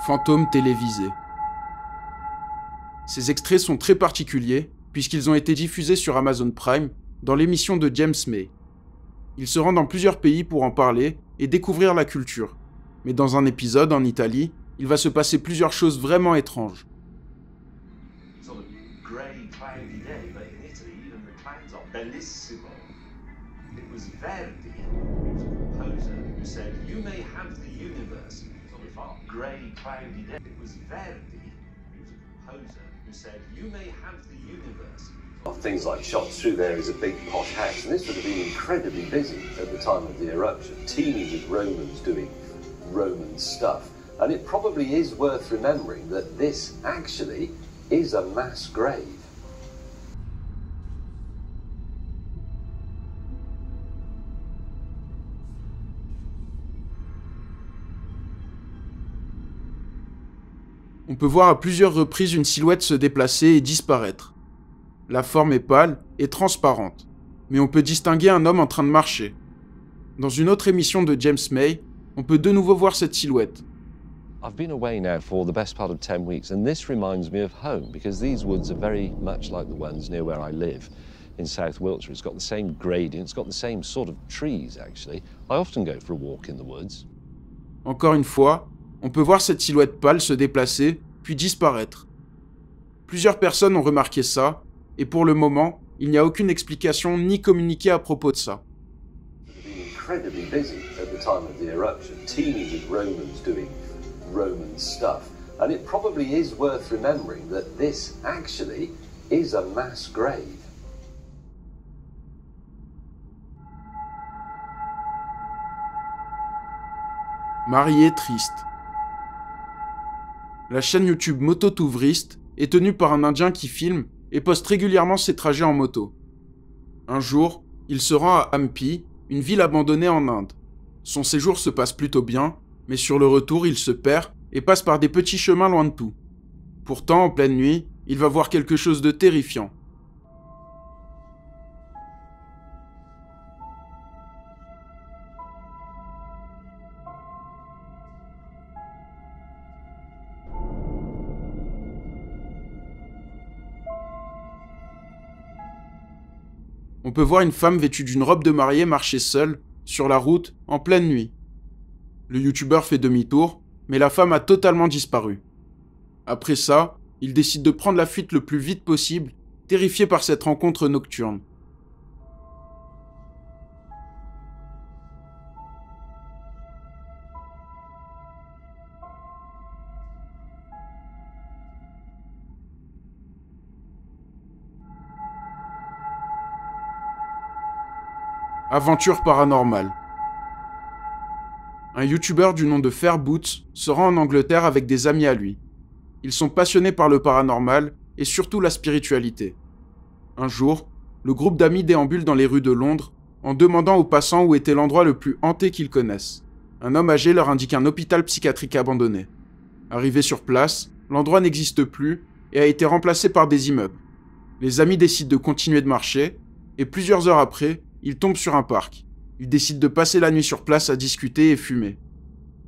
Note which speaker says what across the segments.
Speaker 1: Fantôme télévisé. Ces extraits sont très particuliers puisqu'ils ont été diffusés sur Amazon Prime dans l'émission de James May. Il se rend dans plusieurs pays pour en parler et découvrir la culture. Mais dans un épisode en Italie, il va se passer plusieurs choses vraiment étranges.
Speaker 2: Things like shots through there is a big posh house, and this would have been incredibly busy at the time of the eruption, teeming with Romans doing Roman stuff. And it probably is worth remembering that this actually is a mass grave.
Speaker 1: On peut voir à plusieurs reprises une silhouette se déplacer et disparaître. La forme est pâle et transparente, mais on peut distinguer un homme en train de marcher. Dans une autre émission de James May, on peut de nouveau voir cette silhouette.
Speaker 3: I've been away now for the best part of 10 weeks, and this reminds me of home, because these woods are very much like the ones near where I live in South Wiltshire. It's got the same gradient, it's got the same sort of trees, actually. I often go for a walk in the woods.
Speaker 1: Encore une fois, on peut voir cette silhouette pâle se déplacer, puis disparaître. Plusieurs personnes ont remarqué ça, et pour le moment, il n'y a aucune explication ni communiqué à propos de ça.
Speaker 2: Incredibly busy at the time of the eruption, teeming with Romans doing Roman stuff. And it probably is worth remembering that this actually is a mass grave.
Speaker 1: Marié triste. La chaîne YouTube Moto Touvriste est tenue par un Indien qui filme et poste régulièrement ses trajets en moto. Un jour, il se rend à Hampi, une ville abandonnée en Inde. Son séjour se passe plutôt bien, mais sur le retour, il se perd et passe par des petits chemins loin de tout. Pourtant, en pleine nuit, il va voir quelque chose de terrifiant. On peut voir une femme vêtue d'une robe de mariée marcher seule, sur la route, en pleine nuit. Le youtubeur fait demi-tour, mais la femme a totalement disparu. Après ça, il décide de prendre la fuite le plus vite possible, terrifié par cette rencontre nocturne. Aventure paranormale. Un youtubeur du nom de Fairboots se rend en Angleterre avec des amis à lui. Ils sont passionnés par le paranormal et surtout la spiritualité. Un jour, le groupe d'amis déambule dans les rues de Londres en demandant aux passants où était l'endroit le plus hanté qu'ils connaissent. Un homme âgé leur indique un hôpital psychiatrique abandonné. Arrivés sur place, l'endroit n'existe plus et a été remplacé par des immeubles. Les amis décident de continuer de marcher et plusieurs heures après, ils tombent sur un parc. Ils décident de passer la nuit sur place à discuter et fumer.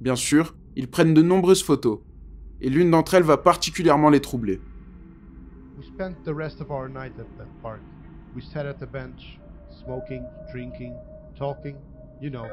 Speaker 1: Bien sûr, ils prennent de nombreuses photos, et l'une d'entre elles va particulièrement les troubler.
Speaker 4: We spent the rest of our night at that park. We sat at a bench, smoking, drinking, talking, you know.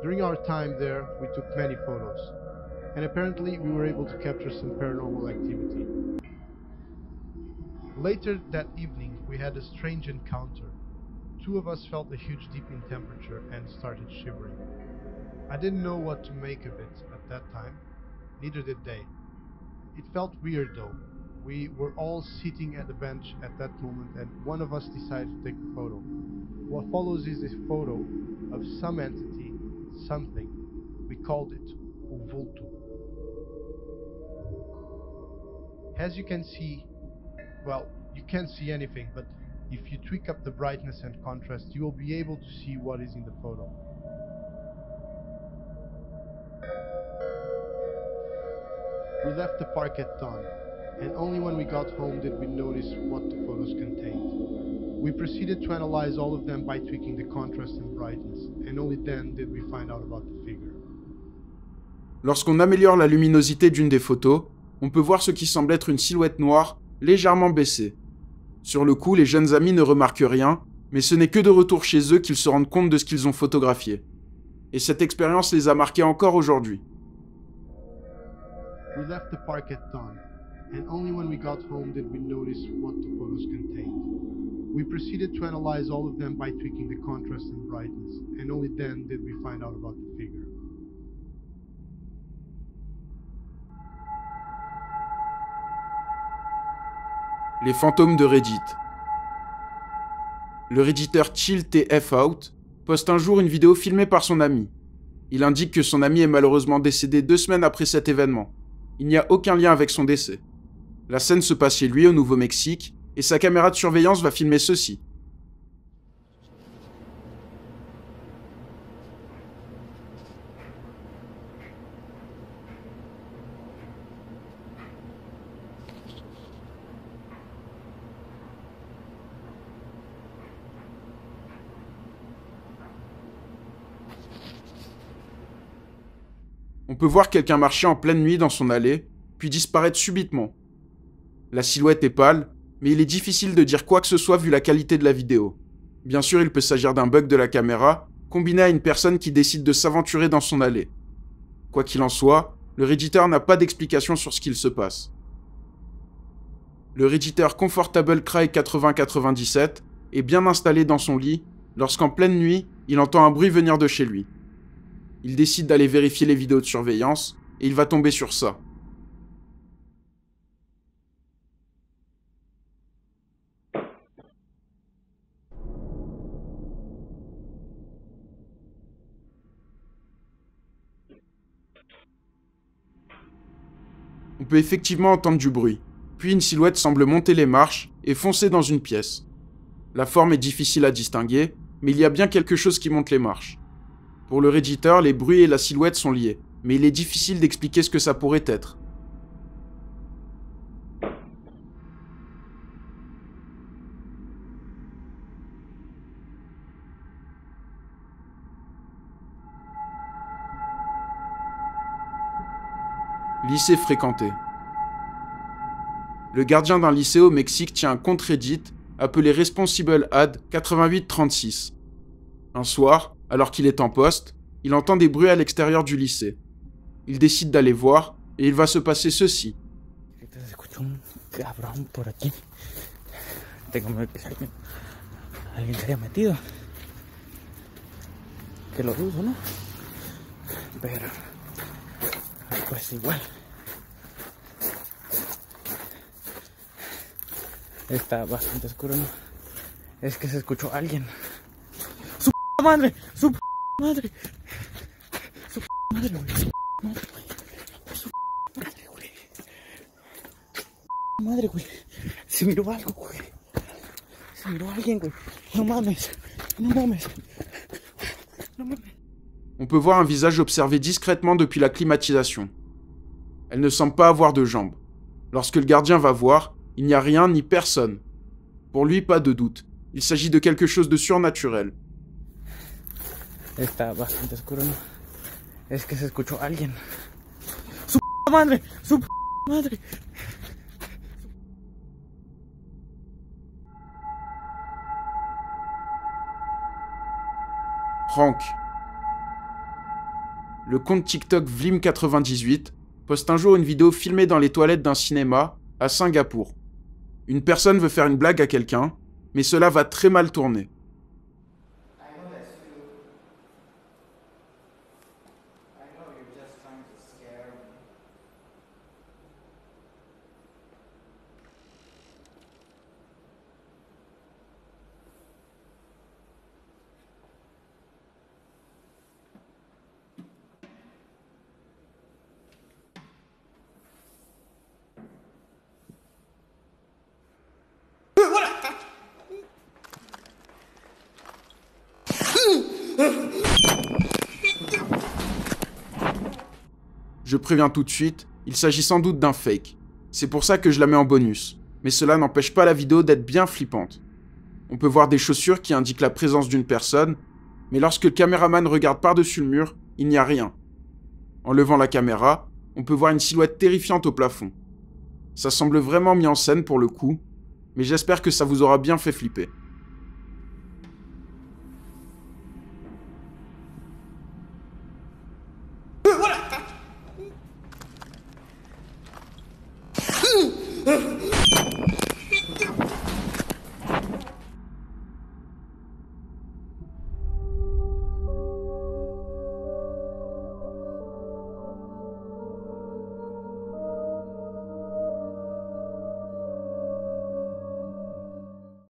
Speaker 4: During our time there, we took many photos, and apparently we were able to capture some paranormal activity. Later that evening, we had a strange encounter. Two of us felt a huge dip in temperature and started shivering. I didn't know what to make of it at that time, neither did they. It felt weird though. We were all sitting at the bench at that moment and one of us decided to take a photo. What follows is a photo of some entity, something. We called it o vulto. As you can see, well, you can't see anything, but if you tweak up the brightness and contrast, you will be able to see what is in the photo. We left the park at dawn, and only when we got home did we notice what the photos contained. We proceeded to analyze all of them by tweaking the contrast and brightness, and only then did we find out about the figure.
Speaker 1: Lorsqu'on améliore la luminosité d'une des photos, on peut voir ce qui semble être une silhouette noire légèrement baissée. Sur le coup, les jeunes amis ne remarquent rien, mais ce n'est que de retour chez eux qu'ils se rendent compte de ce qu'ils ont photographié. Et cette expérience les a marqués encore aujourd'hui.
Speaker 4: We left the park at dawn, and only when we got home did we notice what the photos contained. We proceeded to analyze all of them by tweaking the contrast and brightness, and only then did we find out about the figure.
Speaker 1: Les fantômes de Reddit. Le redditeur ChillTFOut poste un jour une vidéo filmée par son ami. Il indique que son ami est malheureusement décédé 2 semaines après cet événement. Il n'y a aucun lien avec son décès. La scène se passe chez lui au Nouveau-Mexique et sa caméra de surveillance va filmer ceci. On peut voir quelqu'un marcher en pleine nuit dans son allée, puis disparaître subitement. La silhouette est pâle, mais il est difficile de dire quoi que ce soit vu la qualité de la vidéo. Bien sûr, il peut s'agir d'un bug de la caméra, combiné à une personne qui décide de s'aventurer dans son allée. Quoi qu'il en soit, le redditeur n'a pas d'explication sur ce qu'il se passe. Le redditeur Comfortable Cry 8097 est bien installé dans son lit lorsqu'en pleine nuit, il entend un bruit venir de chez lui. Il décide d'aller vérifier les vidéos de surveillance et il va tomber sur ça. On peut effectivement entendre du bruit, puis une silhouette semble monter les marches et foncer dans une pièce. La forme est difficile à distinguer, mais il y a bien quelque chose qui monte les marches. Pour le redditeur, les bruits et la silhouette sont liés, mais il est difficile d'expliquer ce que ça pourrait être. Lycée fréquenté. Le gardien d'un lycée au Mexique tient un compte Reddit appelé Responsible Ad 8836. Un soir, alors qu'il est en poste, il entend des bruits à l'extérieur du lycée. Il décide d'aller voir et il va se passer ceci.
Speaker 5: Está bastante oscuro, ¿no? Es que se escuchó alguien. ¡Su madre! ¡Su madre! ¡Su madre, güey! ¡Su madre, güey! ¡Su madre, güey! ¡Madre, güey! Se miró algo, güey. Se miró alguien, güey. No mames. No mames. No mames.
Speaker 1: On peut voir un visage observé discrètement depuis la climatisation. Elle ne semble pas avoir de jambes. Lorsque le gardien va voir, il n'y a rien ni personne. Pour lui, pas de doute. Il s'agit de quelque chose de surnaturel.
Speaker 5: Está bastante oscuro, ¿no? Es que se escuchó alguien. ¡Su madre! ¡Su madre!
Speaker 1: Rank. Le compte TikTok Vlim98 poste un jour une vidéo filmée dans les toilettes d'un cinéma à Singapour. Une personne veut faire une blague à quelqu'un, mais cela va très mal tourner. Je préviens tout de suite, il s'agit sans doute d'un fake. C'est pour ça que je la mets en bonus. Mais cela n'empêche pas la vidéo d'être bien flippante. On peut voir des chaussures qui indiquent la présence d'une personne, mais lorsque le caméraman regarde par-dessus le mur, il n'y a rien. En levant la caméra, on peut voir une silhouette terrifiante au plafond. Ça semble vraiment mis en scène pour le coup, mais j'espère que ça vous aura bien fait flipper.